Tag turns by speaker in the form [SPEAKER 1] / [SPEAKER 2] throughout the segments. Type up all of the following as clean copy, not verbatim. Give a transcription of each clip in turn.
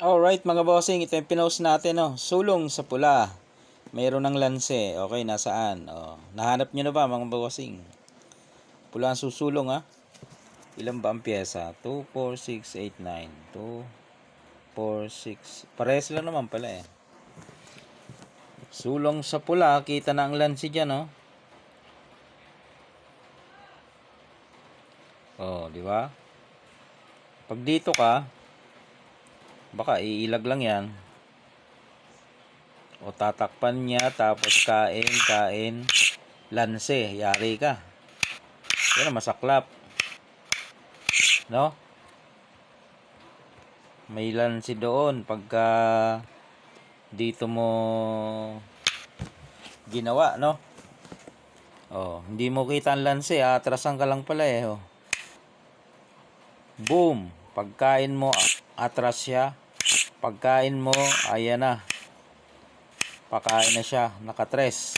[SPEAKER 1] Alright mga bossing, ito yung pinost natin, no? Sulong sa pula. Mayroon ng lanse. Okay, nasaan? Nahanap nyo na ba mga bossing? Pula ang susulong, ha? Ilan ba ang pyesa? 2, 4, 6, 8, 9. 2, 4, 6. Parehas lang naman pala eh. Sulong sa pula. Kita na ang lanse dyan, no? Di ba? Pag dito ka, baka iilag lang yan. O tatakpan niya, tapos kain, lanse, yari ka. Yan ang masaklap. No? May lanse doon pagka dito mo ginawa, no? Hindi mo kita ang lanse, atrasan ka lang pala eh. Boom! Pagkain mo, atras siya. Pagkain mo, ayan na. Pakain na siya, nakatres.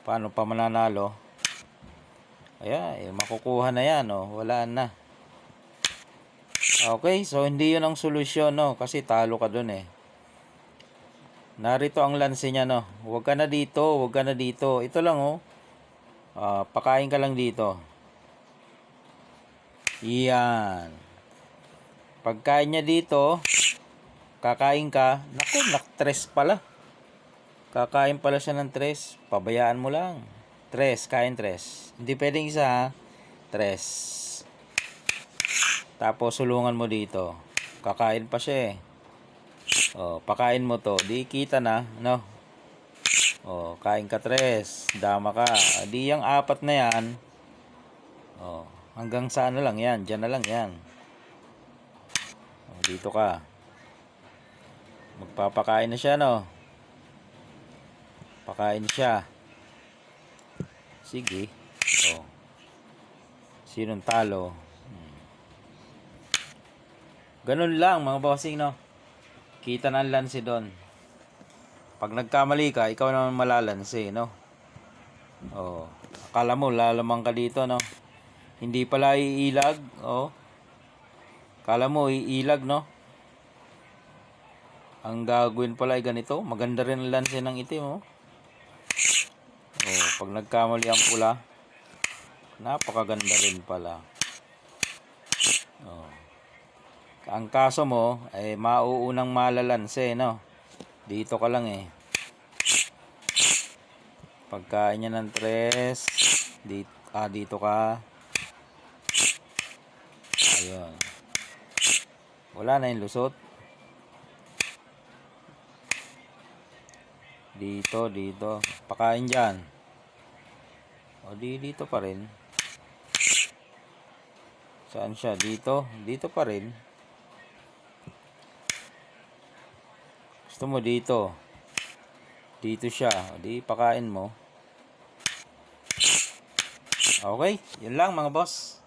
[SPEAKER 1] Paano pa mananalo? Ayan, makukuha na yan, wala na. Okay, so hindi yun ang solusyon, no? Kasi talo ka dun eh. Narito ang lanse niya, no? Huwag ka na dito, huwag ka na dito. Ito lang, pakain ka lang dito. Yan. Pagkain niya dito, kakain ka. Naku, naktres pala. Kakain pala siya ng tres. Pabayaan mo lang. Tres, kain tres. Hindi pwedeng isa, ha? Tres. Tapos sulungan mo dito. Kakain pa siya eh. Pakain mo to. Di kita na, no? Kain ka tres. Dama ka. Di yung apat na yan. Hanggang saan na lang yan. Diyan na lang yan. Dito ka. Magpapakain na siya, no? Pakain siya. Sige. Sinong talo? Ganun lang mga bossing, no? Kita na ang lanse doon. Pag nagkamali ka, ikaw naman malalanse, no? Akala mo lalamang ka dito, no? Hindi pala iilag, Akala mo iilag, no? Ang gagawin pala ay ganito. Maganda rin ang lanse ng itim, pag nagkamali ang pula, napakaganda rin pala. Ang kaso mo ay mauunang malalanse, no? Dito ka lang eh. Pagkain niya ng tres, dito ka. Ayun. Wala na yung lusot. Dito. Pakain dyan. Dito pa rin. Saan siya? Dito pa rin. Gusto mo dito. Dito siya. Di pakain mo. Okay, yun lang mga boss.